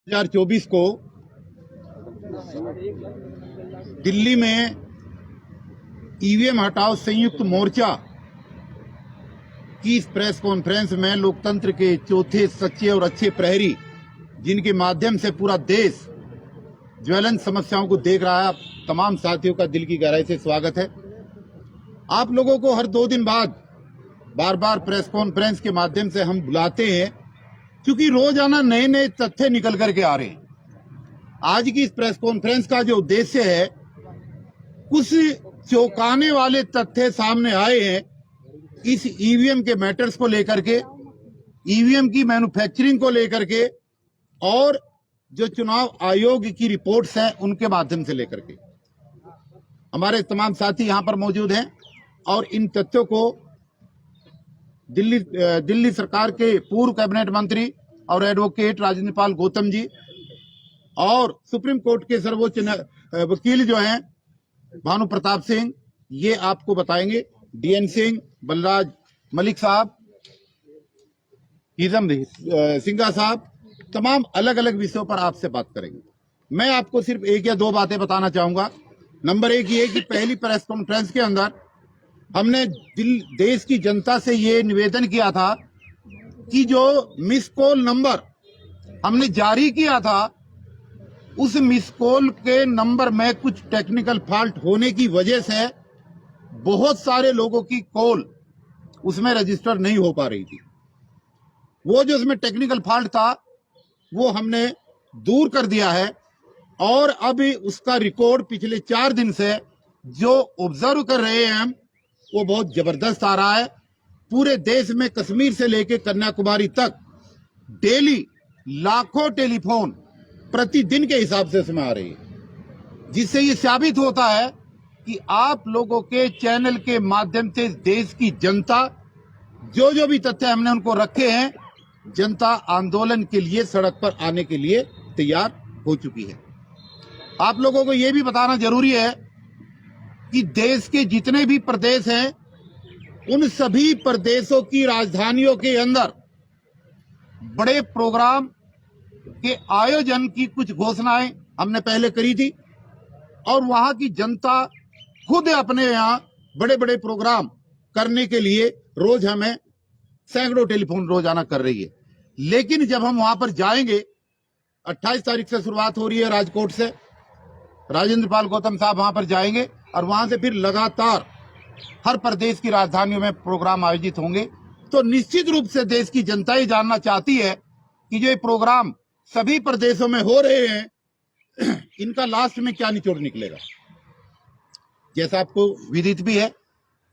2024 को दिल्ली में ईवीएम हटाओ संयुक्त मोर्चा की इस प्रेस कॉन्फ्रेंस में लोकतंत्र के चौथे सच्चे और अच्छे प्रहरी, जिनके माध्यम से पूरा देश ज्वलंत समस्याओं को देख रहा है, तमाम साथियों का दिल की गहराई से स्वागत है। आप लोगों को हर 2 दिन बाद बार बार प्रेस कॉन्फ्रेंस के माध्यम से हम बुलाते हैं, क्योंकि रोजाना नए नए तथ्य निकल करके आ रहे हैं। आज की इस प्रेस कॉन्फ्रेंस का जो उद्देश्य है, कुछ चौंकाने वाले तथ्य सामने आए हैं इस ईवीएम के मैटर्स को लेकर के, ईवीएम की मैन्युफैक्चरिंग को लेकर के, और जो चुनाव आयोग की रिपोर्ट्स हैं उनके माध्यम से लेकर के। हमारे तमाम साथी यहां पर मौजूद हैं और इन तथ्यों को दिल्ली सरकार के पूर्व कैबिनेट मंत्री और एडवोकेट राजेंद्र पाल गौतम जी और सुप्रीम कोर्ट के सर्वोच्च वकील जो हैं भानु प्रताप सिंह, ये आपको बताएंगे। डीएन सिंह, बलराज मलिक साहब, हिजम सिंघा साहब, तमाम अलग अलग विषयों पर आपसे बात करेंगे। मैं आपको सिर्फ 1 या 2 बातें बताना चाहूंगा। नंबर 1 ये कि पहली प्रेस कॉन्फ्रेंस के अंदर हमने देश की जनता से ये निवेदन किया था कि जो मिस कॉल नंबर हमने जारी किया था, उस मिस कॉल के नंबर में कुछ टेक्निकल फॉल्ट होने की वजह से बहुत सारे लोगों की कॉल उसमें रजिस्टर नहीं हो पा रही थी। वो जो उसमें टेक्निकल फॉल्ट था वो हमने दूर कर दिया है और अब उसका रिकॉर्ड पिछले 4 दिन से जो ऑब्जर्व कर रहे हैं हम, वो बहुत जबरदस्त आ रहा है। पूरे देश में कश्मीर से लेकर कन्याकुमारी तक डेली लाखों टेलीफोन प्रतिदिन के हिसाब से उसमें आ रही है, जिससे ये साबित होता है कि आप लोगों के चैनल के माध्यम से देश की जनता जो भी तथ्य हमने उनको रखे हैं, जनता आंदोलन के लिए सड़क पर आने के लिए तैयार हो चुकी है। आप लोगों को यह भी बताना जरूरी है कि देश के जितने भी प्रदेश हैं, उन सभी प्रदेशों की राजधानियों के अंदर बड़े प्रोग्राम के आयोजन की कुछ घोषणाएं हमने पहले करी थी और वहां की जनता खुद अपने यहां बड़े बड़े प्रोग्राम करने के लिए रोज हमें सैकड़ों टेलीफोन रोजाना कर रही है। लेकिन जब हम वहां पर जाएंगे, 28 तारीख से शुरुआत हो रही है राजकोट से, राजेंद्र पाल गौतम साहब वहां पर जाएंगे और वहां से फिर लगातार हर प्रदेश की राजधानियों में प्रोग्राम आयोजित होंगे। तो निश्चित रूप से देश की जनता ये जानना चाहती है कि जो ये प्रोग्राम सभी प्रदेशों में हो रहे हैं, इनका लास्ट में क्या निचोड़ निकलेगा। जैसा आपको विदित भी है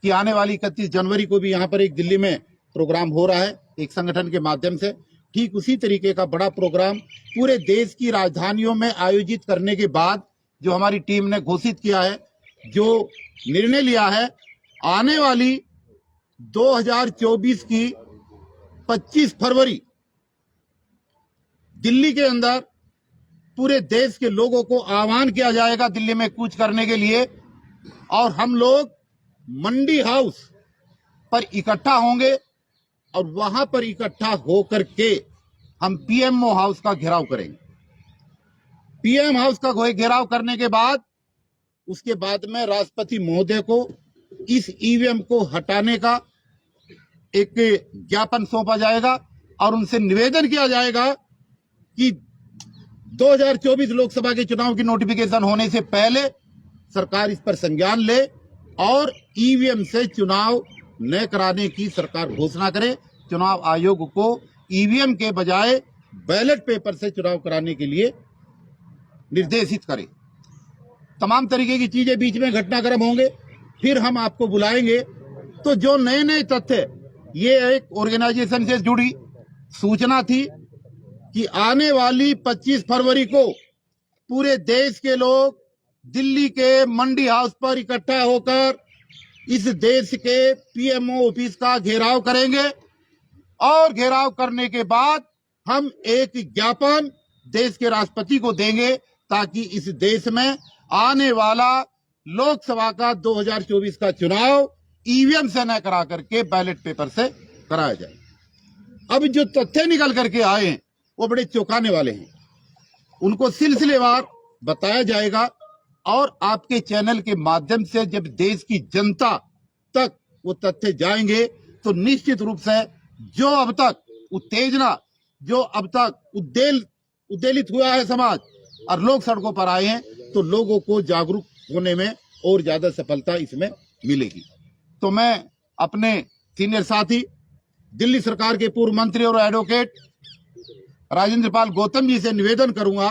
कि आने वाली 31 जनवरी को भी यहाँ पर एक दिल्ली में प्रोग्राम हो रहा है एक संगठन के माध्यम से। ठीक उसी तरीके का बड़ा प्रोग्राम पूरे देश की राजधानियों में आयोजित करने के बाद जो हमारी टीम ने घोषित किया है, जो निर्णय लिया है, आने वाली 2024 की 25 फरवरी दिल्ली के अंदर पूरे देश के लोगों को आह्वान किया जाएगा दिल्ली में कूच करने के लिए, और हम लोग मंडी हाउस पर इकट्ठा होंगे और वहां पर इकट्ठा होकर के हम पीएमओ हाउस का घेराव करेंगे। पीएम हाउस का घेराव करने के बाद उसके बाद में राष्ट्रपति महोदय को इस ईवीएम को हटाने का एक ज्ञापन सौंपा जाएगा और उनसे निवेदन किया जाएगा कि 2024 लोकसभा के चुनाव की नोटिफिकेशन होने से पहले सरकार इस पर संज्ञान ले और ईवीएम से चुनाव न कराने की सरकार घोषणा करे। चुनाव आयोग को ईवीएम के बजाय बैलेट पेपर से चुनाव कराने के लिए निर्देशित करे। तमाम तरीके की चीजें बीच में घटनाक्रम होंगे, फिर हम आपको बुलाएंगे। तो जो नए नए तथ्य, ये एक ऑर्गेनाइजेशन से जुड़ी सूचना थी कि आने वाली 25 फरवरी को पूरे देश के लोग दिल्ली के मंडी हाउस पर इकट्ठा होकर इस देश के पीएमओ ऑफिस का घेराव करेंगे और घेराव करने के बाद हम एक ज्ञापन देश के राष्ट्रपति को देंगे ताकि इस देश में आने वाला लोकसभा का 2024 का चुनाव ईवीएम से न करा करके बैलेट पेपर से कराया जाए। अब जो तथ्य निकल करके आए हैं वो बड़े चौंकाने वाले हैं। उनको सिलसिलेवार बताया जाएगा और आपके चैनल के माध्यम से जब देश की जनता तक वो तथ्य जाएंगे तो निश्चित रूप से जो अब तक उत्तेजना, जो अब तक उद्वेलित हुआ है समाज और लोग सड़कों पर आए हैं, तो लोगों को जागरूक होने में और ज्यादा सफलता इसमें मिलेगी। तो मैं अपने सीनियर साथी दिल्ली सरकार के पूर्व मंत्री और एडवोकेट राजेंद्र पाल गौतम जी से निवेदन करूंगा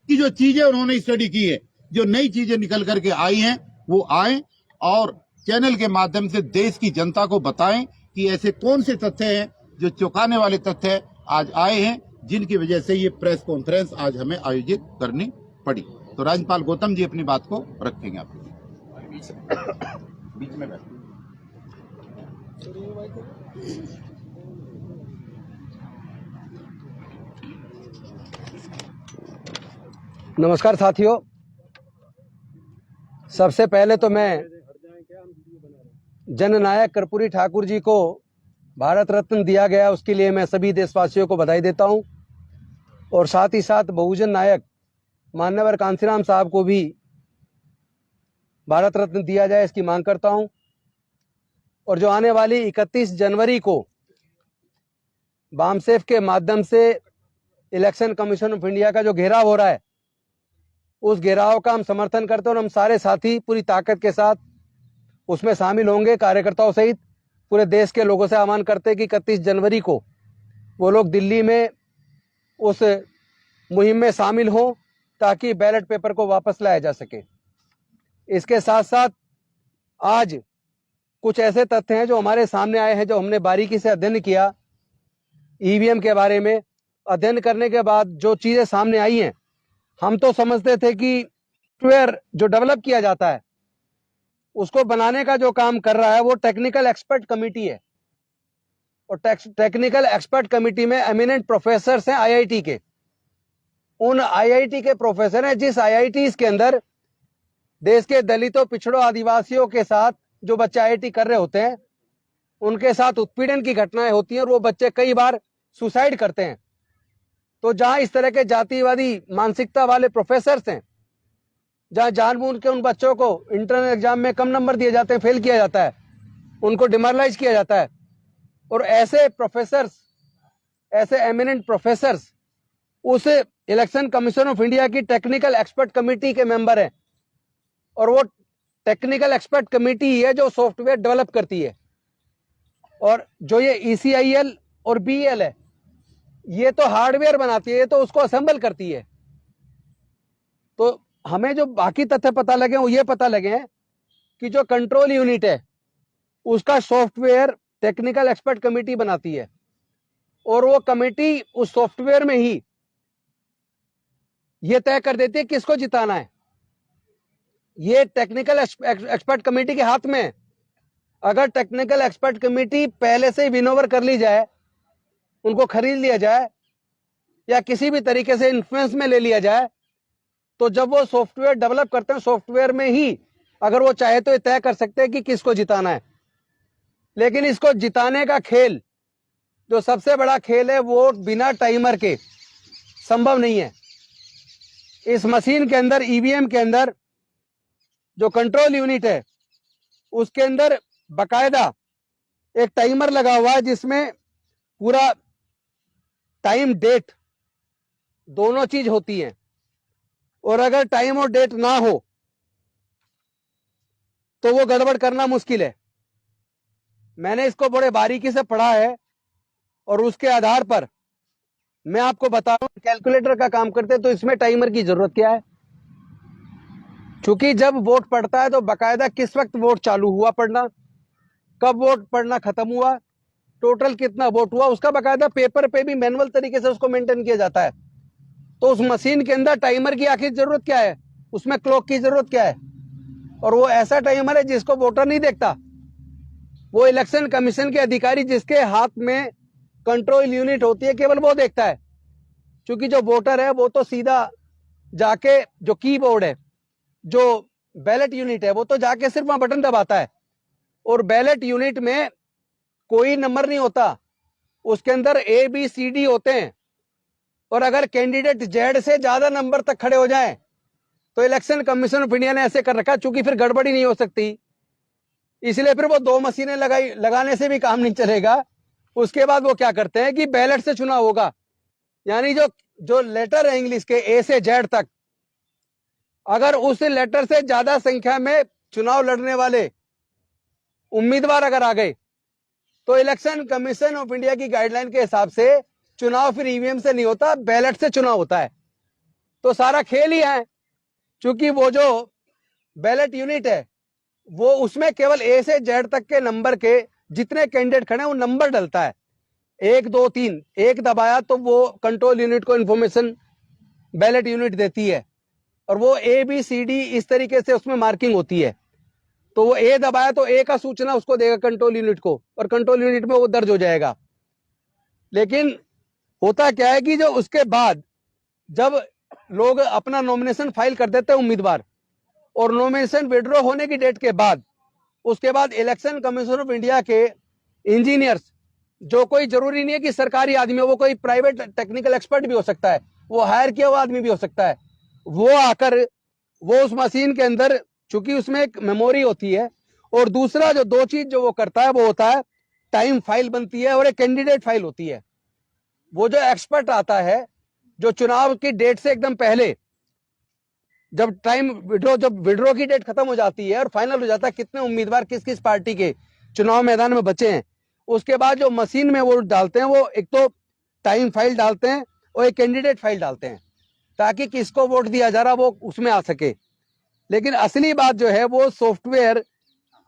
कि जो चीजें उन्होंने स्टडी की है, जो नई चीजें निकल करके आई हैं, वो आए और चैनल के माध्यम से देश की जनता को बताएं कि ऐसे कौन से तथ्य हैं जो चौंकाने वाले तथ्य आज आए हैं, जिनकी वजह से ये प्रेस कॉन्फ्रेंस आज हमें आयोजित करनी पड़ी। तो राज्यपाल गौतम जी अपनी बात को रखेंगे आपके बीच में बैठ। नमस्कार साथियों, सबसे पहले तो मैं जननायक कर्पूरी ठाकुर जी को भारत रत्न दिया गया, उसके लिए मैं सभी देशवासियों को बधाई देता हूं और साथ ही साथ बहुजन नायक मान्यवर कांसीराम साहब को भी भारत रत्न दिया जाए, इसकी मांग करता हूं। और जो आने वाली 31 जनवरी को बामसेफ के माध्यम से इलेक्शन कमीशन ऑफ इंडिया का जो घेराव हो रहा है, उस घेराव का हम समर्थन करते हैं और हम सारे साथी पूरी ताकत के साथ उसमें शामिल होंगे। कार्यकर्ताओं सहित पूरे देश के लोगों से आह्वान करते हैं कि 31 जनवरी को वो लोग दिल्ली में उस मुहिम में शामिल हों ताकि बैलेट पेपर को वापस लाया जा सके। इसके साथ साथ आज कुछ ऐसे तथ्य हैं जो हमारे सामने आए हैं, जो हमने बारीकी से अध्ययन किया ईवीएम के बारे में। अध्ययन करने के बाद जो चीजें सामने आई हैं, हम तो समझते थे कि सॉफ्टवेयर जो डेवलप किया जाता है उसको बनाने का जो काम कर रहा है वो टेक्निकल एक्सपर्ट कमेटी है और टेक्निकल एक्सपर्ट कमेटी में एमिनेंट प्रोफेसर्स हैं आईआईटी के। उन आईआईटी के प्रोफेसर हैं जिस आईआईटी के अंदर देश के दलितों, पिछड़ों, आदिवासियों के साथ जो बच्चे आईआईटी कर रहे होते हैं उनके साथ उत्पीड़न की घटनाएं होती हैं और वो बच्चे कई बार सुसाइड करते हैं। तो जहां इस तरह के जातिवादी मानसिकता वाले प्रोफेसर्स हैं, जहां जानबूझ के उन बच्चों को इंटरनल एग्जाम में कम नंबर दिए जाते हैं, फेल किया जाता है, उनको डिमोरलाइज किया जाता है, और ऐसे प्रोफेसर्स, ऐसे एमिनेंट प्रोफेसर्स उस इलेक्शन कमीशन ऑफ इंडिया की टेक्निकल एक्सपर्ट कमेटी के मेंबर हैं और वो टेक्निकल एक्सपर्ट कमेटी है जो सॉफ्टवेयर डेवलप करती है। और जो ये ECIL और BEL है, ये तो हार्डवेयर बनाती है, ये तो उसको असेंबल करती है। तो हमें जो बाकी तथ्य पता लगे वो ये पता लगे हैं कि जो कंट्रोल यूनिट है उसका सॉफ्टवेयर टेक्निकल एक्सपर्ट कमेटी बनाती है और वो कमेटी उस सॉफ्टवेयर में ही ये तय कर देती है किसको जिताना है। ये टेक्निकल एक्सपर्ट कमेटी के हाथ में है। अगर टेक्निकल एक्सपर्ट कमेटी पहले से विनोवर कर ली जाए, उनको खरीद लिया जाए या किसी भी तरीके से इन्फ्लुएंस में ले लिया जाए, तो जब वो सॉफ्टवेयर डेवलप करते हैं, सॉफ्टवेयर में ही अगर वो चाहे तो ये तय कर सकते हैं कि किसको जिताना है। लेकिन इसको जिताने का खेल, जो सबसे बड़ा खेल है, वो बिना टाइमर के संभव नहीं है। इस मशीन के अंदर, ईवीएम के अंदर जो कंट्रोल यूनिट है उसके अंदर बकायदा एक टाइमर लगा हुआ है जिसमें पूरा टाइम, डेट दोनों चीज होती है। और अगर टाइम और डेट ना हो तो वो गड़बड़ करना मुश्किल है। मैंने इसको बड़े बारीकी से पढ़ा है और उसके आधार पर मैं आपको बताऊं, कैलकुलेटर का काम करते हैं तो इसमें टाइमर की जरूरत क्या है। क्योंकि जब वोट पड़ता है तो बकायदा किस वक्त वोट चालू हुआ पड़ना, कब वोट पड़ना खत्म हुआ, टोटल कितना वोट हुआ, उसका बकायदा पेपर पे भी मैनुअल तरीके से उसको मेंटेन किया जाता है। तो उस मशीन के अंदर टाइमर की आखिर जरूरत क्या है, उसमें क्लॉक की जरूरत क्या है। और वो ऐसा टाइमर है जिसको वोटर नहीं देखता, वो इलेक्शन कमीशन के अधिकारी जिसके हाथ में कंट्रोल यूनिट होती है केवल वो देखता है। क्योंकि जो वोटर है वो तो सीधा जाके, जो कीबोर्ड है, जो बैलेट यूनिट है, वो तो जाके सिर्फ वहां बटन दबाता है। और बैलेट यूनिट में कोई नंबर नहीं होता, उसके अंदर ABCD होते हैं। और अगर कैंडिडेट जेड से ज्यादा नंबर तक खड़े हो जाएं तो इलेक्शन कमीशन ऑफ इंडिया ने ऐसे कर रखा, चूंकि फिर गड़बड़ी नहीं हो सकती, इसलिए फिर वो 2 मशीनें लगाने से भी काम नहीं चलेगा। उसके बाद वो क्या करते हैं कि बैलेट से चुनाव होगा, यानी जो लेटर है इंग्लिश के ए से जेड तक, अगर उस लेटर से ज्यादा संख्या में चुनाव लड़ने वाले उम्मीदवार अगर आ गए तो इलेक्शन कमीशन ऑफ इंडिया की गाइडलाइन के हिसाब से चुनाव फिर ईवीएम से नहीं होता, बैलेट से चुनाव होता है। तो सारा खेल ही है, क्योंकि वो जो बैलेट यूनिट है वो उसमें केवल ए से जेड तक के नंबर के जितने कैंडिडेट खड़े हैं वो नंबर डलता है, 1 2 3, एक दबाया तो वो कंट्रोल यूनिट को इंफॉर्मेशन बैलेट यूनिट देती है, और वो ए बी सी डी इस तरीके से उसमें मार्किंग होती है। तो वो ए दबाया तो ए का सूचना उसको देगा कंट्रोल यूनिट को, और कंट्रोल यूनिट में वो दर्ज हो जाएगा। लेकिन होता क्या है कि जो उसके बाद जब लोग अपना नॉमिनेशन फाइल कर देते हैं उम्मीदवार, और नॉमिनेशन विड्रॉ होने की डेट के बाद उसके बाद इलेक्शन कमीशन ऑफ इंडिया के इंजीनियर्स, जो कोई जरूरी नहीं है कि सरकारी आदमी हो, वो कोई प्राइवेट टेक्निकल एक्सपर्ट भी हो सकता है, वो हायर किया हुआ आदमी भी हो सकता है, वो आकर वो उस मशीन के अंदर, चूंकि उसमें एक मेमोरी होती है, और दूसरा जो 2 चीज जो वो करता है वो होता है टाइम फाइल बनती है और एक कैंडिडेट फाइल होती है। वो जो एक्सपर्ट आता है जो चुनाव की डेट से एकदम पहले, जब विड्रॉ की डेट खत्म हो जाती है और फाइनल हो जाता है कितने उम्मीदवार किस किस पार्टी के चुनाव मैदान में बचे हैं, उसके बाद जो मशीन में वो डालते हैं, वो एक तो टाइम फाइल डालते हैं और एक कैंडिडेट फाइल डालते हैं, ताकि किसको वोट दिया जा रहा वो उसमें आ सके। लेकिन असली बात जो है वो सॉफ्टवेयर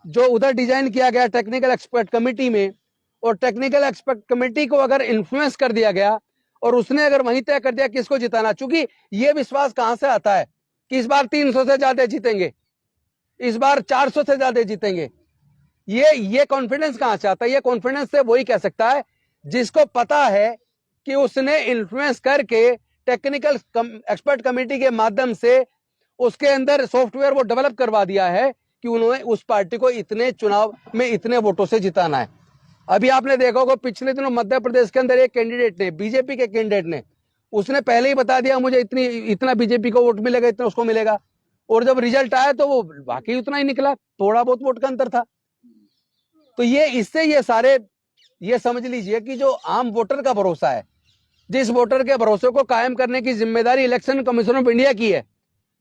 जो उधर डिजाइन किया गया टेक्निकल एक्सपर्ट कमेटी में, और टेक्निकल एक्सपर्ट कमेटी को अगर इन्फ्लुएंस कर दिया गया और उसने अगर वहीं तय कर दिया किसको जिताना, चूंकि ये विश्वास कहां से आता है कि इस बार 300 से ज्यादा जीतेंगे, इस बार 400 से ज्यादा जीतेंगे, ये कॉन्फिडेंस कहां से आता है? ये कॉन्फिडेंस से वही कह सकता है जिसको पता है कि उसने इन्फ्लुएंस करके टेक्निकल एक्सपर्ट कमेटी के माध्यम से उसके अंदर सॉफ्टवेयर वो डेवलप करवा दिया है कि उन्होंने उस पार्टी को इतने चुनाव में इतने वोटों से जिताना है। अभी आपने देखा होगा पिछले दिनों मध्य प्रदेश के अंदर एक कैंडिडेट ने, बीजेपी के कैंडिडेट ने, उसने पहले ही बता दिया मुझे इतना बीजेपी को वोट मिलेगा, इतना उसको मिलेगा, और जब रिजल्ट आया तो वो वाकई उतना ही निकला, थोड़ा बहुत वोट का अंतर था। तो इससे ये सारे ये समझ लीजिए कि जो आम वोटर का भरोसा है, जिस वोटर के भरोसे को कायम करने की जिम्मेदारी इलेक्शन कमीशन ऑफ इंडिया की है,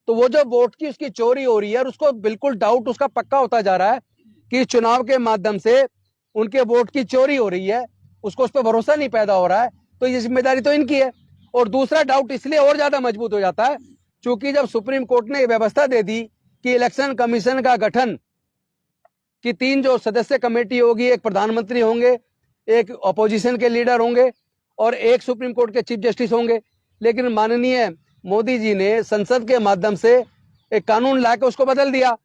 तो वो जो वोट की उसकी चोरी हो रही है और उसको बिल्कुल डाउट उसका पक्का होता जा रहा है कि चुनाव के माध्यम से उनके वोट की चोरी हो रही है, उसको उस पर भरोसा नहीं पैदा हो रहा है, तो ये जिम्मेदारी तो इनकी है। और दूसरा डाउट इसलिए और ज्यादा मजबूत हो जाता है क्योंकि जब सुप्रीम कोर्ट ने व्यवस्था दे दी कि इलेक्शन कमीशन का गठन कि 3 जो सदस्य कमेटी होगी, एक प्रधानमंत्री होंगे, एक अपोजिशन के लीडर होंगे और एक सुप्रीम कोर्ट के चीफ जस्टिस होंगे, लेकिन माननीय मोदी जी ने संसद के माध्यम से एक कानून लाकर उसको बदल दिया,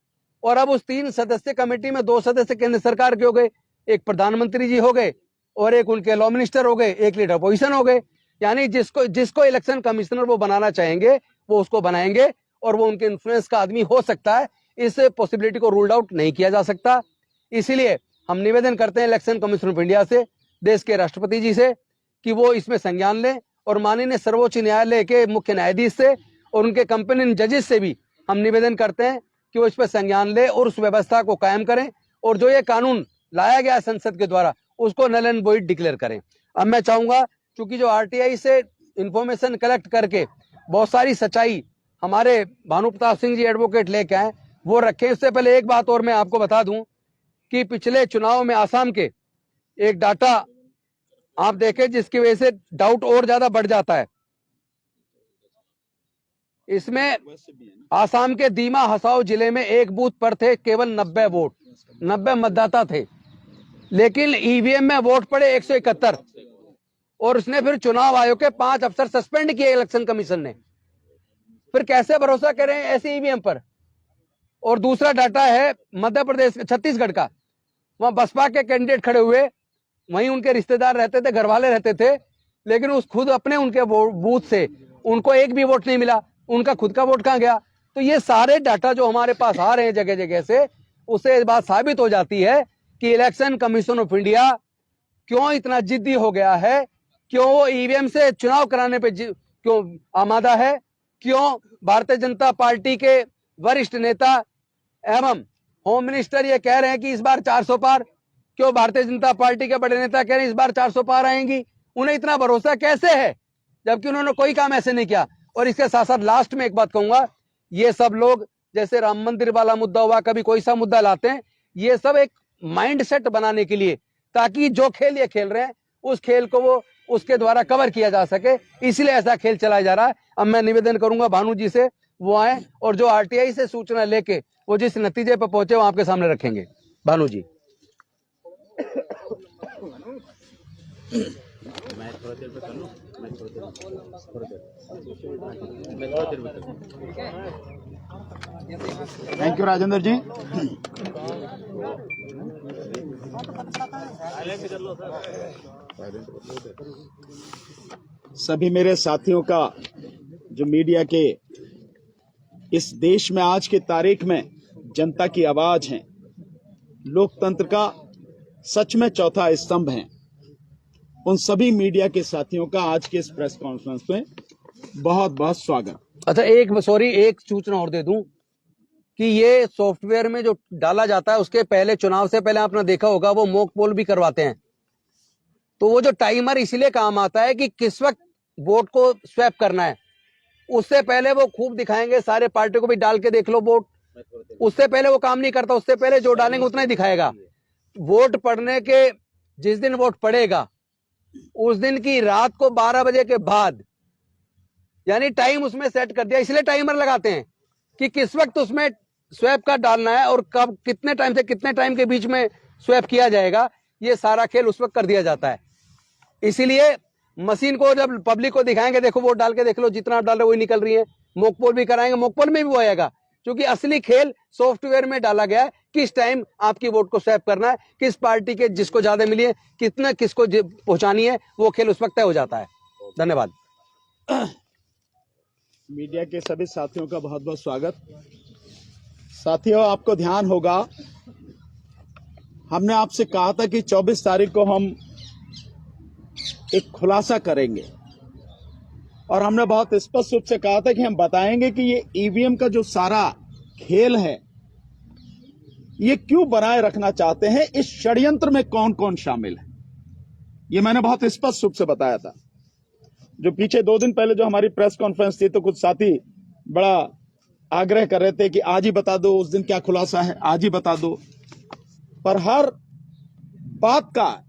और अब उस 3 सदस्य कमेटी में 2 सदस्य केंद्र सरकार के हो गए, एक प्रधानमंत्री जी हो गए और एक उनके लॉ मिनिस्टर हो गए, एक लीडर अपोजिशन हो गए। यानी जिसको इलेक्शन कमिश्नर वो बनाना चाहेंगे वो उसको बनाएंगे, और वो उनके इन्फ्लुएंस का आदमी हो सकता है, इस पॉसिबिलिटी को रूल्ड आउट नहीं किया जा सकता। इसीलिए हम निवेदन करते हैं इलेक्शन कमीशन ऑफ इंडिया से, देश के राष्ट्रपति जी से, कि वो इसमें संज्ञान लें, और माननीय सर्वोच्च न्यायालय के मुख्य न्यायाधीश से और उनके कंपेनियन जजेस से भी हम निवेदन करते हैं कि वो इस पर संज्ञान ले और उस व्यवस्था को कायम करें, और जो ये कानून लाया गया संसद के द्वारा उसको नल एंड वॉइड डिक्लेयर करें। अब मैं चाहूंगा, क्योंकि जो आरटीआई से इंफॉर्मेशन कलेक्ट करके बहुत सारी सच्चाई हमारे भानु प्रताप सिंह जी एडवोकेट लेके आए, वो रखें। इससे पहले एक बात और मैं आपको बता दूं कि पिछले चुनाव में आसाम के एक डाटा आप देखें जिसकी वजह से डाउट और ज्यादा बढ़ जाता है। इसमें आसाम के दीमा हसाओ जिले में एक बूथ पर थे केवल 90 वोट, 90 मतदाता थे, लेकिन ईवीएम में वोट पड़े 171, और उसने फिर चुनाव आयोग के 5 अफसर सस्पेंड किए इलेक्शन कमीशन ने। फिर कैसे भरोसा करें ऐसे ईवीएम पर? और दूसरा डाटा है मध्य प्रदेश, छत्तीसगढ़ का, वहां बसपा के कैंडिडेट खड़े हुए, वहीं उनके रिश्तेदार रहते थे, घर वाले रहते थे, लेकिन उस खुद अपने उनके बूथ से उनको एक भी वोट नहीं मिला, उनका खुद का वोट कहां गया? तो ये सारे डाटा जो हमारे पास आ रहे हैं जगह जगह से, उससे बात साबित हो जाती है कि इलेक्शन कमीशन ऑफ इंडिया क्यों इतना जिद्दी हो गया है, क्यों वो ईवीएम से चुनाव कराने पे क्यों आमादा है? क्यों भारतीय जनता पार्टी के वरिष्ठ नेता एवं होम मिनिस्टर ये कह रहे हैं कि इस बार 400 पार? क्यों भारतीय जनता पार्टी के बड़े नेता कह रहे हैं इस बार 400 पार आएंगी? उन्हें इतना भरोसा कैसे है जबकि उन्होंने कोई काम ऐसे नहीं किया? और इसके साथ साथ लास्ट में एक बात कहूंगा, ये सब लोग जैसे राम मंदिर वाला मुद्दा हुआ, कभी कोई सा मुद्दा लाते हैं, ये सब एक माइंड सेट बनाने के लिए, ताकि जो खेल ये खेल रहे हैं उस खेल को वो उसके द्वारा कवर किया जा सके, इसलिए ऐसा खेल चलाया जा रहा है। अब मैं निवेदन करूंगा भानु जी से वो आए और जो आरटीआई से सूचना लेके वो जिस नतीजे पर पहुंचे वो आपके सामने रखेंगे। भानु जी। थैंक यू राजेंद्र जी। सभी मेरे साथियों का जो मीडिया के इस देश में आज की तारीख में जनता की आवाज है, लोकतंत्र का सच में चौथा स्तंभ है, उन सभी मीडिया के साथियों का आज के इस प्रेस कॉन्फ्रेंस में बहुत बहुत स्वागत। अच्छा एक सूचना और दे दूं कि ये सॉफ्टवेयर में जो डाला जाता है उसके पहले चुनाव से पहले आपने देखा होगा वो मॉक पोल भी करवाते हैं। तो वो जो टाइमर इसलिए काम आता है कि किस वक्त वोट को स्वैप करना है, उससे पहले वो खूब दिखाएंगे, सारे पार्टी को भी डाल के देख लो वोट, उससे पहले वो काम नहीं करता, उससे पहले जो डालेंगे उतना ही दिखाएगा। वोट पड़ने के जिस दिन वोट पड़ेगा उस दिन की रात को 12 बजे के बाद, यानी टाइम उसमें सेट कर दिया, इसलिए टाइमर लगाते हैं कि किस वक्त उसमें स्वैप का डालना है और कब कितने टाइम से कितने टाइम के बीच में स्वैप किया जाएगा, ये सारा खेल उस वक्त कर दिया जाता है। इसीलिए मशीन को जब पब्लिक को दिखाएंगे, देखो वोट डाल के देख लो, जितना आप डाल रहे हो वही निकल रही है। मोकपोल भी कराएंगे, मोकपोल में भी वो आएगा, क्योंकि असली खेल सॉफ्टवेयर में डाला गया है, किस टाइम आपकी वोट को स्वैप करना है, किस पार्टी के जिसको ज्यादा मिली है, कितना किसको पहुंचानी है, वो खेल उस वक्त तय हो जाता है। धन्यवाद। मीडिया के सभी साथियों का बहुत बहुत स्वागत। साथियों, आपको ध्यान होगा हमने आपसे कहा था कि 24 तारीख को हम एक खुलासा करेंगे और हमने बहुत स्पष्ट रूप से कहा था कि हम बताएंगे कि ये ईवीएम का जो सारा खेल है ये क्यों बनाए रखना चाहते हैं, इस षड्यंत्र में कौन कौन शामिल है, ये मैंने बहुत स्पष्ट रूप से बताया था। जो पीछे 2 दिन पहले जो हमारी प्रेस कॉन्फ्रेंस थी तो कुछ साथी बड़ा आग्रह कर रहे थे कि आज ही बता दो, उस दिन क्या खुलासा है आज ही बता दो, पर हर बात का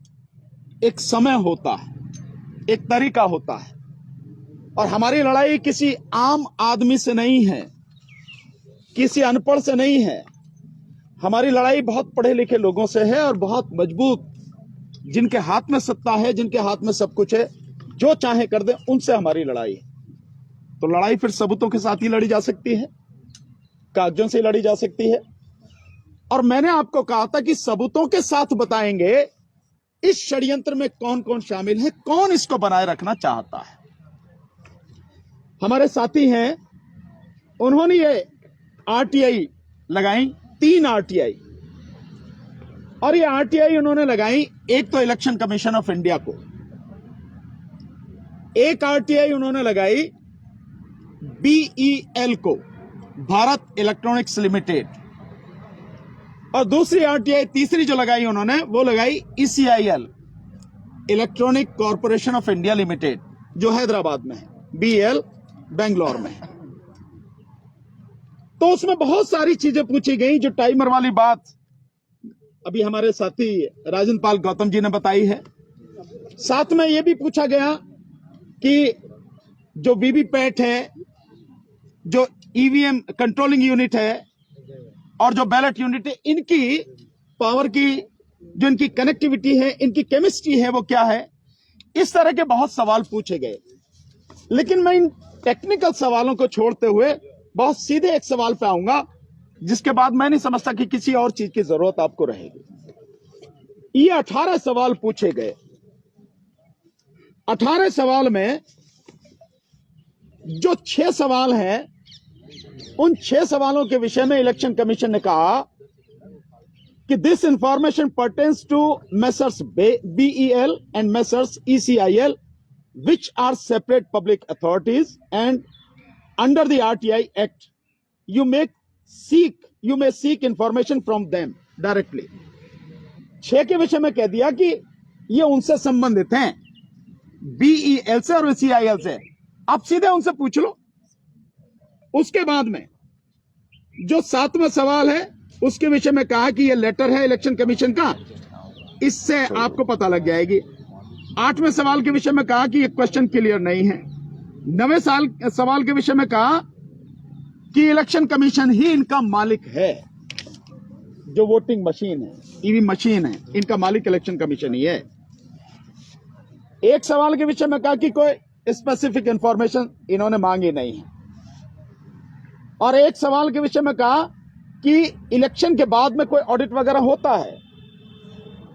एक समय होता है, एक तरीका होता है, और हमारी लड़ाई किसी आम आदमी से नहीं है, किसी अनपढ़ से नहीं है, हमारी लड़ाई बहुत पढ़े लिखे लोगों से है और बहुत मजबूत, जिनके हाथ में सत्ता है, जिनके हाथ में सब कुछ है, जो चाहे कर दे, उनसे हमारी लड़ाई है। तो लड़ाई फिर सबूतों के साथ ही लड़ी जा सकती है, कागजों से लड़ी जा सकती है, और मैंने आपको कहा था कि सबूतों के साथ बताएंगे इस षड्यंत्र में कौन कौन शामिल है, कौन इसको बनाए रखना चाहता है। हमारे साथी हैं, उन्होंने ये आरटीआई लगाई, 3 आरटीआई, और ये आरटीआई उन्होंने लगाई, एक तो इलेक्शन कमीशन ऑफ इंडिया को, एक आरटीआई उन्होंने लगाई बीईएल को, भारत इलेक्ट्रॉनिक्स लिमिटेड, और दूसरी आरटीआई तीसरी जो लगाई उन्होंने वो लगाई ECIL, electronic corporation of India limited, जो हैदराबाद में है, बीएल बेंगलोर में है। तो उसमें बहुत सारी चीजें पूछी गई, जो टाइमर वाली बात अभी हमारे साथी राजेंद्र पाल गौतम जी ने बताई है। साथ में यह भी पूछा गया कि जो वीवीपैट है, जो ईवीएम कंट्रोलिंग यूनिट है और जो बैलेट यूनिट है, इनकी पावर की जो इनकी कनेक्टिविटी है, इनकी केमिस्ट्री है, वो क्या है। इस तरह के बहुत सवाल पूछे गए, लेकिन मैं इन टेक्निकल सवालों को छोड़ते हुए बहुत सीधे एक सवाल पे आऊंगा, जिसके बाद मैं नहीं समझता कि किसी और चीज की जरूरत आपको रहेगी। ये 18 सवाल पूछे गए। 18 सवाल में जो 6 सवाल हैं, उन 6 सवालों के विषय में इलेक्शन कमीशन ने कहा कि this information pertains to Messrs BEL and Messrs ECIL which are separate public authorities, and under the RTI Act, you may seek information from them directly. 6 के विषय में कह दिया कि ये उनसे संबंधित हैं, BEL से और CIL से, आप सीधे उनसे पूछ लो। उसके बाद में जो 7वां सवाल है उसके विषय में कहा कि ये लेटर है इलेक्शन कमीशन का, इससे आपको पता लग जाएगी। 8वें सवाल के विषय में कहा कि ये क्वेश्चन क्लियर नहीं है। 9वें सवाल के विषय में कहा कि इलेक्शन कमीशन ही इनका मालिक है, जो वोटिंग मशीन है, ईवीएम मशीन है, इनका मालिक इलेक्शन कमीशन ही है। एक सवाल के विषय में कहा कि कोई स्पेसिफिक इंफॉर्मेशन इन्होंने मांगी नहीं है, और एक सवाल के विषय में कहा कि इलेक्शन के बाद में कोई ऑडिट वगैरह होता है,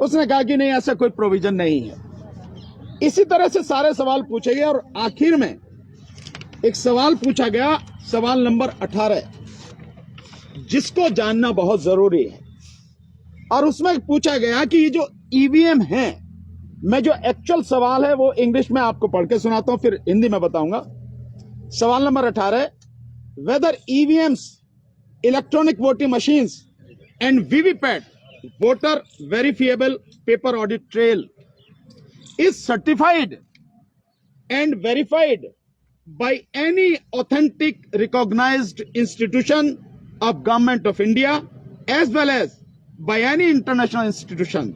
उसने कहा कि नहीं, ऐसा कोई प्रोविजन नहीं है। इसी तरह से सारे सवाल पूछे गए और आखिर में एक सवाल पूछा गया, सवाल नंबर 18, जिसको जानना बहुत जरूरी है। और उसमें पूछा गया कि ये जो ईवीएम है, मैं जो एक्चुअल सवाल है वो इंग्लिश में आपको पढ़ के सुनाता हूं, फिर हिंदी में बताऊंगा। सवाल नंबर 18, whether EVMs, electronic voting machines and VVPAT voter verifiable paper audit trail is certified and verified by any authentic recognized institution of Government of India as well as by any international institution,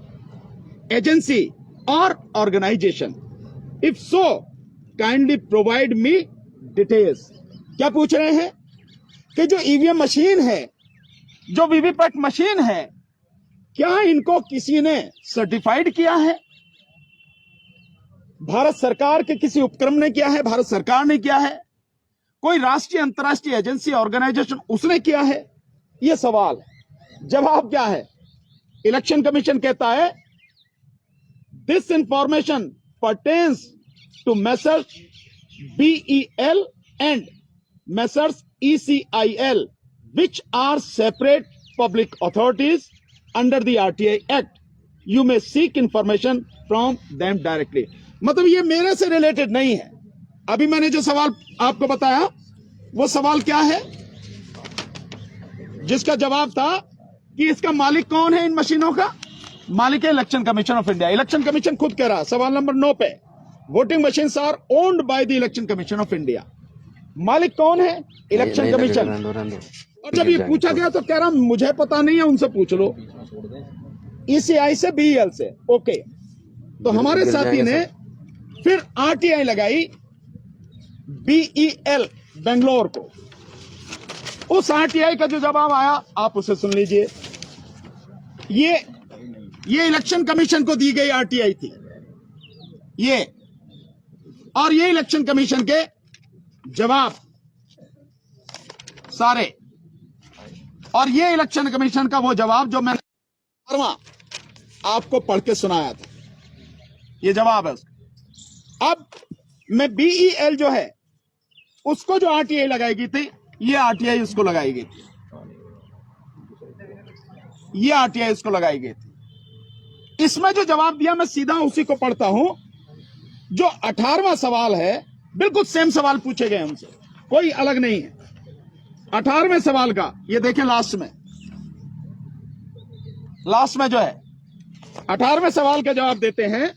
agency or organization. If so, kindly provide me details. क्या पूछ रहे हैं कि जो EVM machine है, जो VVPAT machine है, क्या इनको किसी ने सर्टिफाइड किया है? भारत सरकार के किसी उपक्रम ने किया है? भारत सरकार ने किया है? कोई राष्ट्रीय अंतर्राष्ट्रीय एजेंसी ऑर्गेनाइजेशन उसने किया है? यह सवाल है। जवाब क्या है? इलेक्शन कमीशन कहता है this information pertains to Messrs BEL and Messrs ECIL which are separate public authorities under the RTI Act. You may seek information from them directly. मतलब ये मेरे से रिलेटेड नहीं है। अभी मैंने जो सवाल आपको बताया वो सवाल क्या है, जिसका जवाब था कि इसका मालिक कौन है इन मशीनों का? मालिक है election commission of India. Election commission खुद कह रहा, सवाल नंबर 9 पे, voting machines are owned by the election commission of India. मालिक कौन है? Election commission. और जब ये पूछा गया तो कह रहा मुझे पता नहीं है, उनसे पूछ लो, ECI से BEL से। ओके, तो हमारे साथी ने फिर RTI लगाई BEL बेंगलोर को। उस RTI का जो जवाब आया आप उसे सुन लीजिए। ये इलेक्शन कमीशन को दी गई RTI थी ये, और ये इलेक्शन कमीशन के जवाब सारे, और ये इलेक्शन कमीशन का वो जवाब जो मैंने आपको पढ़ के सुनाया था, ये जवाब है उसका। अब मैं BEL जो है उसको जो RTI लगाई गई थी, ये RTI उसको लगाई गई थी, ये RTI उसको लगाई गई थी। इसमें जो जवाब दिया मैं सीधा उसी को पढ़ता हूं। जो 18वां सवाल है, बिल्कुल सेम सवाल पूछे गए हमसे, कोई अलग नहीं है। 18वें सवाल का ये देखें, लास्ट में जो है 18वें सवाल का जवाब देते हैं,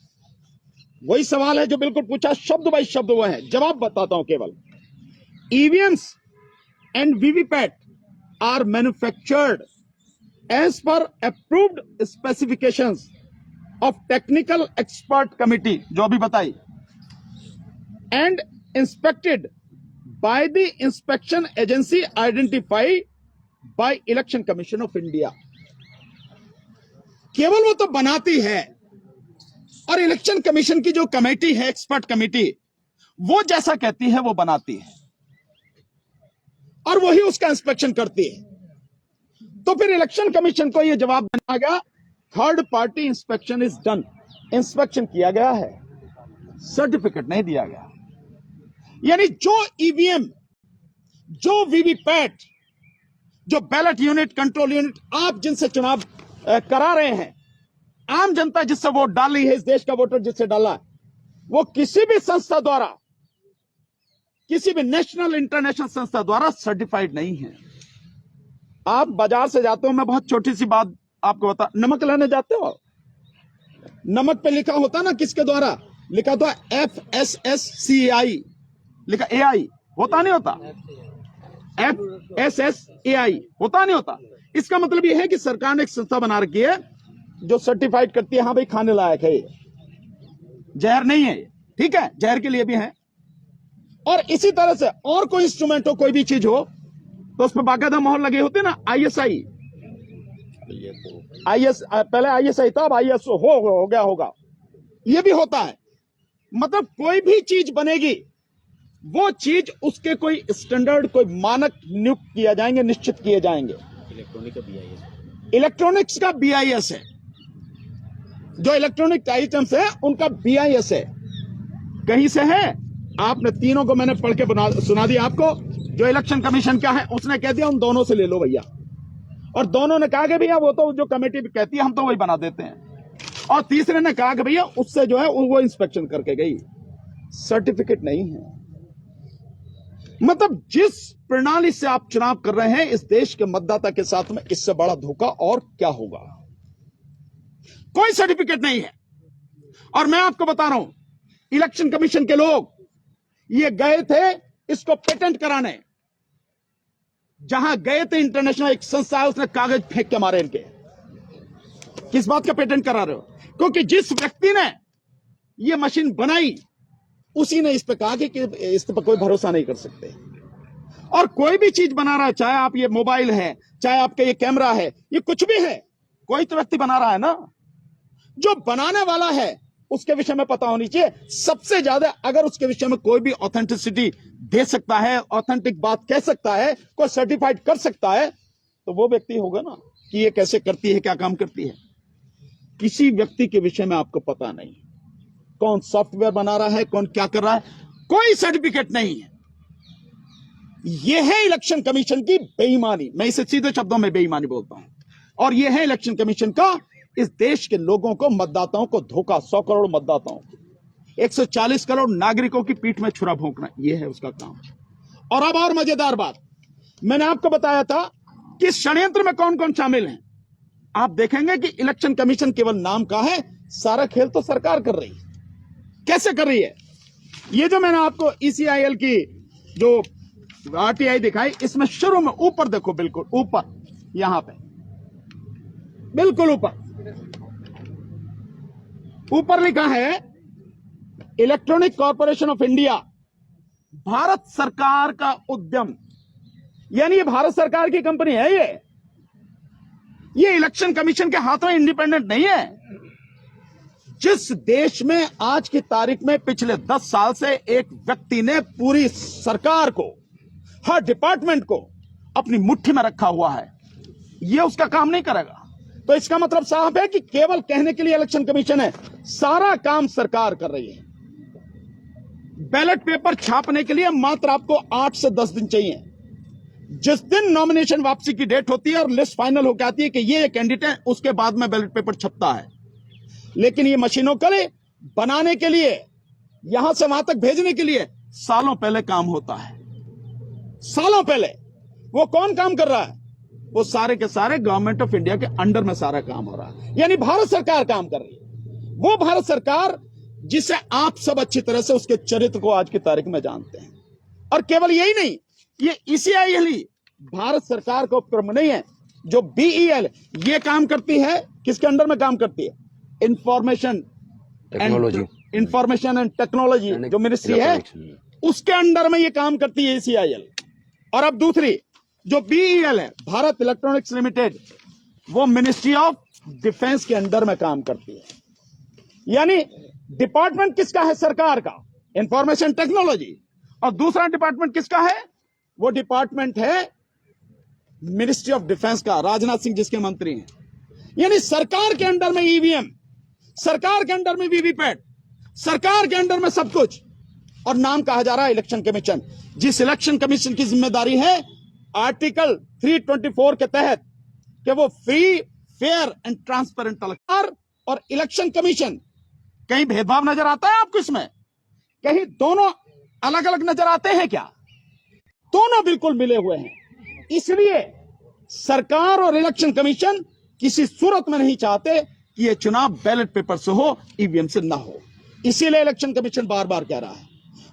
वही सवाल है जो बिल्कुल पूछा, शब्द बाई शब्द वो है। जवाब बताता हूं केवल। EVMs and VVPAT are manufactured as per approved specifications of technical expert committee, जो अभी बताई, and inspected by the inspection agency identified by election commission of India. केवल वो तो बनाती है, और इलेक्शन कमीशन की जो कमेटी है, एक्सपर्ट कमेटी, वो जैसा कहती है वो बनाती है, और वही उसका इंस्पेक्शन करती है। तो फिर इलेक्शन कमीशन को यह जवाब देना गया, third party inspection is done. Inspection किया गया है, सर्टिफिकेट नहीं दिया गया। यानी जो ईवीएम, जो वीवीपैट, जो बैलेट यूनिट, कंट्रोल यूनिट, आप जिनसे चुनाव करा रहे हैं, आम जनता जिससे वोट डाल रही है, इस देश का वोटर जिससे डाला है, वो किसी भी संस्था द्वारा, किसी भी नेशनल इंटरनेशनल संस्था द्वारा सर्टिफाइड नहीं है। आप बाजार से जाते हो, मैं बहुत छोटी सी बात आपको बता, नमक लेने जाते हो, नमक पे लिखा होता ना किसके द्वारा, लिखा होता FSSCI, लिखा AI, होता नहीं होता, FSSAI होता नहीं होता। इसका मतलब यह है कि सरकार ने एक संस्था बना रखी है जो सर्टिफाइड करती है, हाँ भाई खाने लायक है, जहर नहीं है, ठीक है, जहर के लिए भी है। और इसी तरह से और कोई इंस्ट्रूमेंट हो, कोई भी चीज हो, तो उस पर बाकायदा मोहर लगे होते ना, ISI, पहले ISI था, अब ISO हो गया होगा, ये भी होता है। मतलब कोई भी चीज बनेगी, वो चीज उसके कोई स्टैंडर्ड, कोई मानक नियुक्त किया जाएंगे, निश्चित किए जाएंगे। इलेक्ट्रॉनिक्स का BIS है, जो इलेक्ट्रॉनिक आइटम्स है उनका BIS है। कहीं से है, आपने तीनों को मैंने पढ़ के सुना दिया आपको। जो इलेक्शन कमीशन का है उसने कह दिया उन दोनों से ले लो भैया, और दोनों ने कहा कि भैया वो तो जो कमेटी कहती है हम तो वही बना देते हैं, और तीसरे ने कहा कि भैया उससे जो है वो इंस्पेक्शन करके गई, सर्टिफिकेट नहीं है। मतलब जिस प्रणाली से आप चुनाव कर रहे हैं इस देश के मतदाता के साथ में, इससे बड़ा धोखा और क्या होगा। कोई सर्टिफिकेट नहीं है। और मैं आपको बता रहा हूं, इलेक्शन कमीशन के लोग ये गए थे इसको पेटेंट कराने, जहां गए थे इंटरनेशनल एक संस्था है, उसने कागज फेंक के मारे इनके। किस बात का पेटेंट करा रहे हो? क्योंकि जिस व्यक्ति ने ये मशीन बनाई उसी ने इस पे कहा कि इस पर कोई भरोसा नहीं कर सकते। और कोई भी चीज बना रहा है, चाहे आप ये मोबाइल है, चाहे आपका ये कैमरा है, ये कुछ भी है, कोई तो व्यक्ति बना रहा है ना। जो बनाने वाला है उसके विषय में पता होनी चाहिए। सबसे ज्यादा अगर उसके विषय में कोई भी ऑथेंटिसिटी दे सकता है, ऑथेंटिक बात कह सकता है, कोई सर्टिफाइड कर सकता है, तो वो व्यक्ति होगा ना कि ये कैसे करती है, क्या काम करती है। किसी व्यक्ति के विषय में आपको पता नहीं, कौन सॉफ्टवेयर बना रहा है, कौन क्या कर रहा है, कोई सर्टिफिकेट नहीं है। यह है इलेक्शन कमीशन की बेईमानी। मैं इसे सीधे शब्दों में बेईमानी बोलता हूं। और यह है इलेक्शन कमीशन का इस देश के लोगों को, मतदाताओं को धोखा। 100 करोड़ मतदाताओं को, 140 करोड़ नागरिकों की पीठ में छुरा भोंकना, यह है उसका काम। और अब और मजेदार बात, मैंने आपको बताया था कि षड्यंत्र में कौन कौन शामिल है। आप देखेंगे कि इलेक्शन कमीशन केवल नाम का है, सारा खेल तो सरकार कर रही है। कैसे कर रही है? ये जो मैंने आपको ECIL की जो RTI दिखाई, इसमें शुरू में ऊपर देखो, बिल्कुल ऊपर, यहां पे बिल्कुल ऊपर लिखा है electronic corporation of India, Bharat सरकार का उद्यम। यानी ये भारत सरकार की कंपनी है। ये इलेक्शन कमीशन के हाथ में इंडिपेंडेंट नहीं है। जिस देश में आज की तारीख में पिछले 10 साल से एक व्यक्ति ने पूरी सरकार को, हर डिपार्टमेंट को अपनी मुट्ठी में रखा हुआ है, ये उसका काम नहीं करेगा। तो इसका मतलब साफ है कि केवल कहने के लिए इलेक्शन कमीशन है, सारा काम सरकार कर रही है। बैलेट पेपर छापने के लिए मात्र आपको 8 से 10 दिन चाहिए। जिस दिन नॉमिनेशन वापसी की डेट होती है और लिस्ट फाइनल होकर आती है कि ये कैंडिडेट, उसके बाद में बैलेट पेपर छपता है। लेकिन ये मशीनों के लिए बनाने के लिए, यहां से वहां तक भेजने के लिए सालों पहले काम होता है। सालों पहले। वो कौन काम कर रहा है? वो सारे के सारे गवर्नमेंट ऑफ इंडिया के अंडर में सारा काम हो रहा है। यानी भारत सरकार काम कर रही है। वो भारत सरकार जिसे आप सब अच्छी तरह से उसके चरित्र को आज की तारीख में जानते हैं। और केवल यही नहीं, ये ECIL ही भारत का उपक्रम नहीं है। जो BEL ये काम करती है, किसके अंडर में काम करती है? इंफॉर्मेशन एंड टेक्नोलॉजी जो मिनिस्ट्री है, उसके अंडर में ये काम करती है ECIL। और अब दूसरी जो BEL है, भारत इलेक्ट्रॉनिक्स लिमिटेड, वो मिनिस्ट्री ऑफ डिफेंस के अंडर में काम करती है। यानी डिपार्टमेंट किसका है? सरकार का, इंफॉर्मेशन टेक्नोलॉजी। और दूसरा डिपार्टमेंट किसका है? वो डिपार्टमेंट है मिनिस्ट्री ऑफ डिफेंस का, राजनाथ सिंह जिसके मंत्री हैं। यानी सरकार के अंडर में EVM, सरकार के अंडर में VVPAT, सरकार के अंडर में सब कुछ। और नाम कहा जा रहा है इलेक्शन कमीशन। जिस इलेक्शन कमीशन की जिम्मेदारी है आर्टिकल 324 के तहत कि वो फ्री, फेयर एंड ट्रांसपेरेंट। और इलेक्शन कमीशन, कहीं भेदभाव नजर आता है आपको इसमें? कहीं दोनों अलग अलग नजर आते हैं क्या? दोनों बिल्कुल मिले हुए हैं। इसलिए सरकार और इलेक्शन कमीशन किसी सूरत में नहीं चाहते कि यह चुनाव बैलेट पेपर से हो, ईवीएम से ना हो। इसीलिए इलेक्शन कमीशन बार बार कह रहा है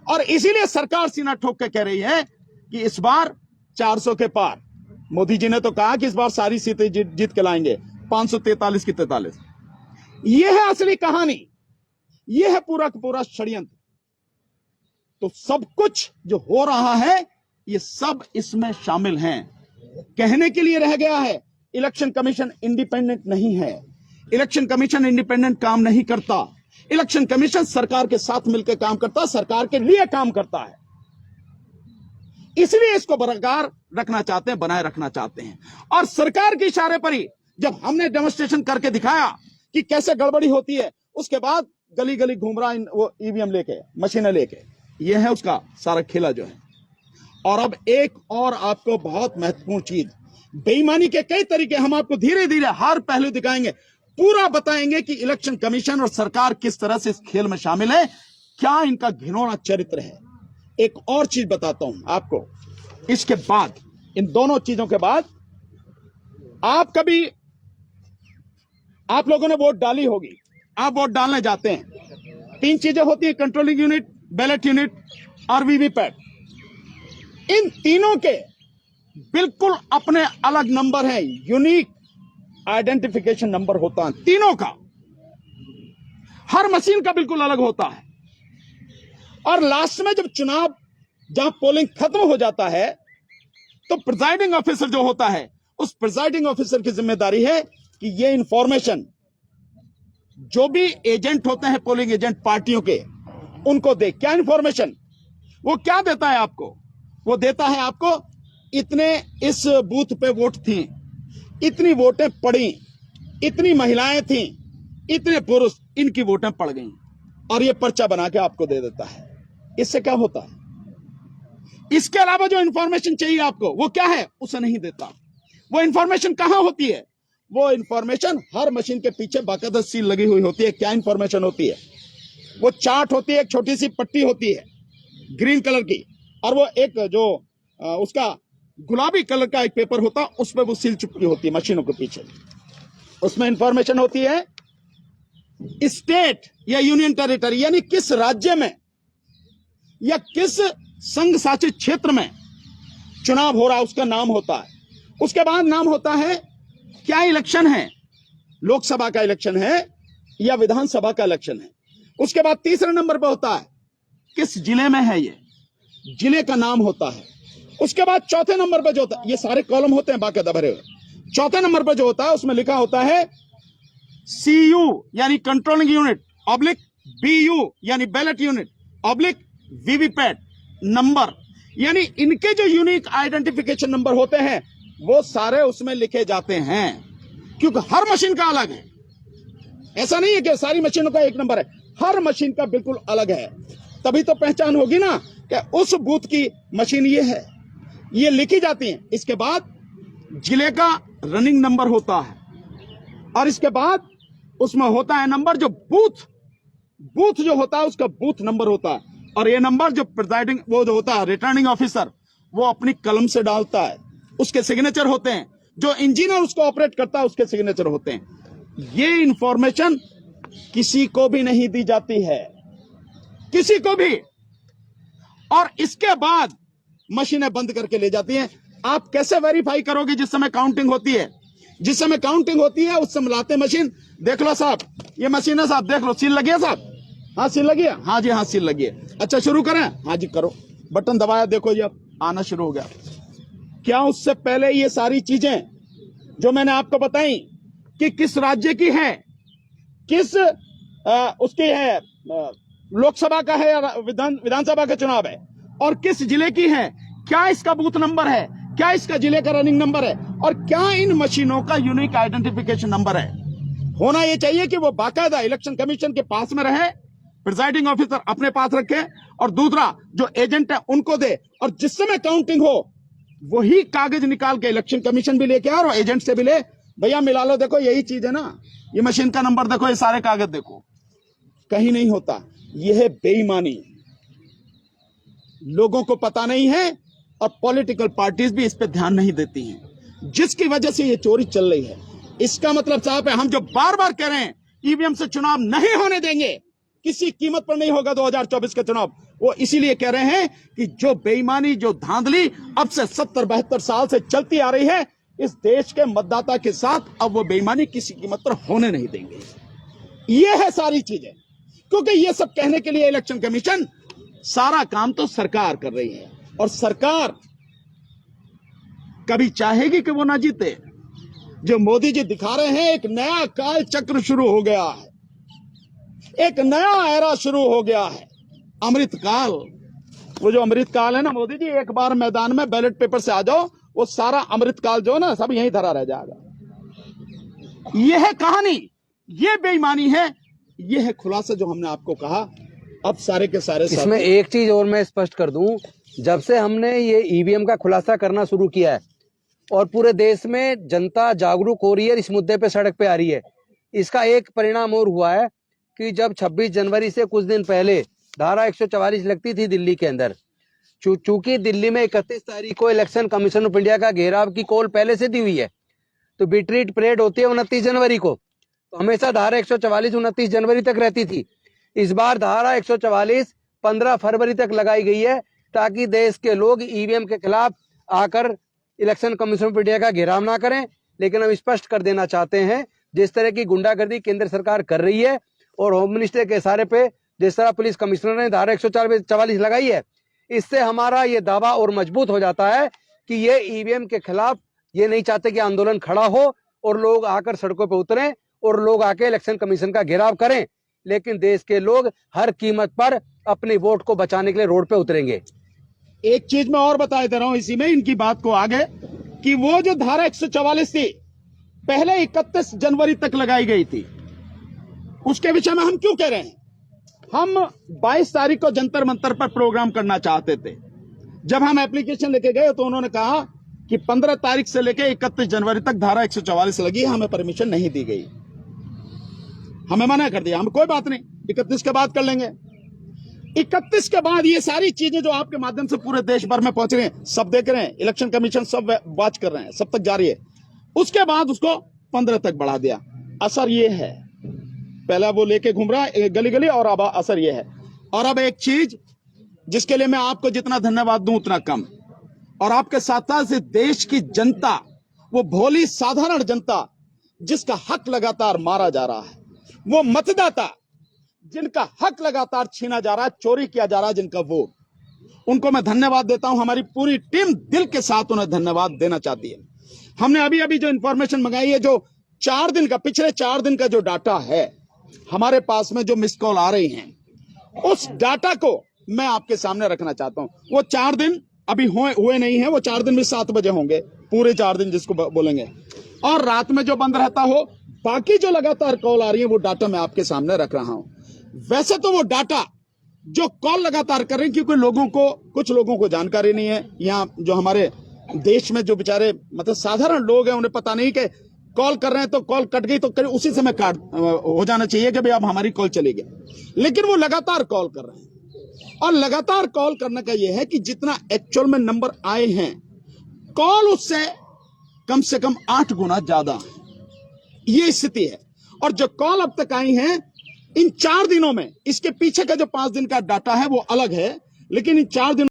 और इसीलिए सरकार सीना ठोक के कह रही है कि इस बार 400 के पार। मोदी जी ने तो कहा कि इस बार सारी सीटें जीत के लाएंगे, 543 की 43। यह है असली कहानी, यह है पूरा का पूरा षड्यंत्र। तो सब कुछ जो हो रहा है ये सब इसमें शामिल हैं। कहने के लिए रह गया है इलेक्शन कमीशन इंडिपेंडेंट नहीं है। इलेक्शन कमीशन इंडिपेंडेंट काम नहीं करता। इलेक्शन कमीशन सरकार के साथ मिलकर काम करता, सरकार के लिए काम करता है। इसलिए इसको बरकरार रखना चाहते हैं, बनाए रखना चाहते हैं। और सरकार के इशारे पर ही जब हमने डेमोन्स्ट्रेशन करके दिखाया कि कैसे गड़बड़ी होती है, उसके बाद गली गली घूम रहा वो ईवीएम लेके, मशीनें लेके। यह है उसका सारा खेला जो है। और अब एक और आपको बहुत महत्वपूर्ण चीज, बेईमानी के कई तरीके हम आपको धीरे धीरे हर पहलू दिखाएंगे, पूरा बताएंगे कि इलेक्शन कमीशन और सरकार किस तरह से इस खेल में शामिल है, क्या इनका घिनौना चरित्र है। एक और चीज बताता हूं आपको, इसके बाद, इन दोनों चीजों के बाद, आप लोगों ने वोट डाली होगी, आप वोट डालने जाते हैं। 3 चीजें होती है, कंट्रोलिंग यूनिट, बैलेट यूनिट और वीवीपैट। इन तीनों के बिल्कुल अपने अलग नंबर हैं, यूनिक आइडेंटिफिकेशन नंबर होता है तीनों का, हर मशीन का बिल्कुल अलग होता है। और लास्ट में जब चुनाव, जहां पोलिंग खत्म हो जाता है, तो प्रिजाइडिंग ऑफिसर जो होता है, उस प्रिजाइडिंग ऑफिसर की जिम्मेदारी है कि ये इंफॉर्मेशन जो भी एजेंट होते हैं, पोलिंग एजेंट पार्टियों के, उनको दे। क्या इंफॉर्मेशन? वो क्या देता है आपको? वो देता है आपको, इतने इस बूथ पे वोट थी, इतनी वोटें पड़ी, इतनी महिलाएं थी, इतने पुरुष, इनकी वोटें पड़ गई, और ये पर्चा बना के आपको दे देता है। इससे क्या होता है? इसके अलावा जो इंफॉर्मेशन चाहिए आपको, वो क्या है? उसे नहीं देता। वो इंफॉर्मेशन कहां होती है? वो इंफॉर्मेशन हर मशीन के पीछे बाकायदा सील लगी हुई होती है। क्या इंफॉर्मेशन होती है? वो चार्ट होती है, एक छोटी सी पट्टी होती है ग्रीन कलर की, और वो एक जो उसका गुलाबी कलर का एक पेपर होता है, उस पर वो सील चिपकी होती है मशीनों के पीछे। उसमें इंफॉर्मेशन होती है स्टेट या यूनियन टेरिटरी, यानी किस राज्य में या किस संघ शासित क्षेत्र में चुनाव हो रहा है, उसका नाम होता है। उसके बाद नाम होता है क्या इलेक्शन है, लोकसभा का इलेक्शन है या विधानसभा का इलेक्शन है। उसके बाद तीसरे नंबर पर होता है किस जिले में है, ये जिले का नाम होता है। उसके बाद चौथे नंबर पर जो होता है, ये सारे कॉलम होते हैं बाकायदा भरे हुए। चौथे नंबर पर जो होता है उसमें लिखा होता है CU यानी कंट्रोलिंग यूनिट ऑब्लिक BU यानी ballot unit oblique VVPAT number, यानी इनके जो यूनिक आइडेंटिफिकेशन नंबर होते हैं वो सारे उसमें लिखे जाते हैं, क्योंकि हर मशीन का अलग है। ऐसा नहीं है कि सारी मशीनों का एक नंबर है, हर मशीन का बिल्कुल अलग है। तभी तो पहचान होगी ना कि उस बूथ की मशीन ये है, ये लिखी जाती है। इसके बाद जिले का रनिंग नंबर होता है, और इसके बाद उसमें होता है नंबर जो बूथ जो होता है उसका बूथ नंबर होता है। और ये नंबर जो प्रिजाइडिंग वो जो होता है रिटर्निंग ऑफिसर, वो अपनी कलम से डालता है, उसके सिग्नेचर होते हैं। जो इंजीनियर उसको ऑपरेट करता है उसके सिग्नेचर होते हैं। ये इंफॉर्मेशन किसी को भी नहीं दी जाती है, किसी को भी। और इसके बाद मशीनें बंद करके ले जाती हैं। आप कैसे वेरीफाई करोगे? जिस समय काउंटिंग होती है, जिस समय काउंटिंग होती है उस समय लाते मशीन, देख लो साहब, ये मशीन है साहब, देख लो सील लगी है साहब, हाँ सील लगी है, हाँ जी हाँ सील लगी है, अच्छा शुरू करें, हाँ जी करो, बटन दबाया, देखो ये आना शुरू हो गया। क्या उससे पहले ये सारी चीजें जो मैंने आपको बताई कि किस राज्य की है, किस उसकी है, लोकसभा का है या विधानसभा का चुनाव है, और किस जिले की है, क्या इसका बूथ नंबर है, क्या इसका जिले का रनिंग नंबर है, और क्या इन मशीनों का यूनिक आइडेंटिफिकेशन नंबर है। होना यह चाहिए कि वो बाकायदा इलेक्शन कमीशन के पास में रहे, प्रिजाइडिंग ऑफिसर अपने पास रखे, और दूसरा जो एजेंट है उनको दे, और जिस समय काउंटिंग हो वही कागज निकाल के इलेक्शन कमीशन भी लेके आए और एजेंट से भी ले, भैया मिला लो, देखो यही चीज है ना, ये मशीन का नंबर देखो, ये सारे कागज देखो। कहीं नहीं होता। यह है बेईमानी, लोगों को पता नहीं है और पॉलिटिकल पार्टीज भी इस पे ध्यान नहीं देती हैं, जिसकी वजह से ये चोरी चल रही है। इसका मतलब साहब है, हम जो बार बार कह रहे हैं ईवीएम से चुनाव नहीं होने देंगे, किसी कीमत पर नहीं होगा 2024 का चुनाव, वो इसीलिए कह रहे हैं कि जो बेईमानी, जो धांधली अब से 70-72 साल से चलती आ रही है इस देश के मतदाता के साथ, अब वो बेईमानी किसी कीमत पर होने नहीं देंगे। ये है सारी चीजें, क्योंकि ये सब कहने के लिए इलेक्शन कमीशन सारा काम तो सरकार कर रही है और सरकार कभी चाहेगी कि वो ना जीते। जो मोदी जी दिखा रहे हैं, एक नया काल चक्र शुरू हो गया है, एक नया एरा शुरू हो गया है, अमृत काल। वो जो अमृत काल है ना मोदी जी, एक बार मैदान में बैलेट पेपर से आ जाओ, वो सारा अमृत काल जो है ना सब यहीं धरा रह जाएगा। यह है कहानी, ये बेईमानी है, ये है खुलासा जो हमने आपको कहा। अब सारे के सारे इसमें एक चीज और मैं स्पष्ट कर दूं, जब से हमने ये ईवीएम का खुलासा करना शुरू किया है और पूरे देश में जनता जागरूक हो रही है, इस मुद्दे पे सड़क पे आ रही है, इसका एक परिणाम और हुआ है कि जब 26 जनवरी से कुछ दिन पहले धारा 144 लगती थी दिल्ली के अंदर, चूंकि दिल्ली में 31 तारीख को इलेक्शन कमीशन ऑफ इंडिया का घेराव की कॉल पहले से दी हुई है, तो बीट परेड होती है 29 जनवरी को, तो हमेशा धारा 144 29 जनवरी तक रहती थी। इस बार धारा 144 15 फरवरी तक लगाई गई है ताकि देश के लोग ईवीएम के खिलाफ आकर इलेक्शन कमीशन ऑफ इंडिया का घेराव ना करें। लेकिन हम स्पष्ट कर देना चाहते हैं, जिस तरह की गुंडागर्दी केंद्र सरकार कर रही है और होम मिनिस्टर के इशारे पे जिस तरह पुलिस कमिश्नर ने धारा 144 लगाई है, इससे हमारा ये दावा और मजबूत हो जाता है कि ये ईवीएम के खिलाफ ये नहीं चाहते कि आंदोलन खड़ा हो और लोग आकर सड़कों पर उतरें और लोग आके इलेक्शन कमीशन का घेराव करें, लेकिन देश के लोग हर कीमत पर अपनी वोट को बचाने के लिए रोड पे उतरेंगे। एक चीज मैं और बता दे रहा हूं इसी में इनकी बात को आगे, कि वो जो धारा 144 थी पहले 31 जनवरी तक लगाई गई थी, उसके विषय में हम क्यों कह रहे हैं? हम 22 तारीख को जंतर मंतर पर प्रोग्राम करना चाहते थे। जब हम एप्लीकेशन लेके गए तो उन्होंने कहा कि 15 तारीख से लेके 31 जनवरी तक धारा 144 लगी, हमें परमिशन नहीं दी गई, हमें मना कर दिया। हम कोई बात नहीं, 31 के बाद कर लेंगे। 31 के बाद ये सारी चीजें जो आपके माध्यम से पूरे देश भर में पहुंच रही हैं, सब देख रहे हैं, इलेक्शन कमीशन सब वॉच कर रहे हैं, सब तक जारी है। उसके बाद उसको 15 तक बढ़ा दिया। असर ये है, पहला वो लेके घूम रहा है गली गली, और अब असर ये है। और अब एक चीज जिसके लिए मैं आपको जितना धन्यवाद दूं उतना कम, और आपके साथ साथ देश की जनता, वो भोली साधारण जनता जिसका हक लगातार मारा जा रहा है, वो मतदाता जिनका हक लगातार छीना जा रहा है, चोरी किया जा रहा है जिनका वोट, उनको मैं धन्यवाद देता हूं। हमारी पूरी टीम दिल के साथ उन्हें धन्यवाद देना चाहती है। हमने अभी अभी जो इंफॉर्मेशन मंगाई है, जो 4 दिन का, पिछले 4 दिन का जो डाटा है हमारे पास में, जो मिस कॉल आ रही हैं, उस डाटा को मैं आपके सामने रखना चाहता हूं। वो 4 दिन अभी हुए नहीं है, वो 4 दिन भी 7 बजे होंगे, पूरे 4 दिन जिसको बोलेंगे, और रात में जो बंद रहता हो। बाकी जो लगातार कॉल आ रही है वो डाटा मैं आपके सामने रख रहा हूं। वैसे तो वो डाटा जो कॉल लगातार कर रहे हैं, क्योंकि कुछ लोगों को जानकारी नहीं है, यहाँ जो हमारे देश में जो बेचारे मतलब साधारण लोग हैं, उन्हें पता नहीं कि कॉल कर रहे हैं तो कॉल कट गई तो उसी समय काट हो जाना चाहिए कि भाई अब हमारी कॉल चलेगी, लेकिन वो लगातार कॉल कर रहे हैं। और लगातार कॉल करने का ये है कि जितना एक्चुअल में नंबर आए हैं, कॉल उससे कम से कम 8 गुना ज्यादा है, ये स्थिति है। और जो कॉल अब तक आई हैं इन 4 दिनों में, इसके पीछे का जो 5 दिन का डाटा है वो अलग है, लेकिन इन 4 दिनों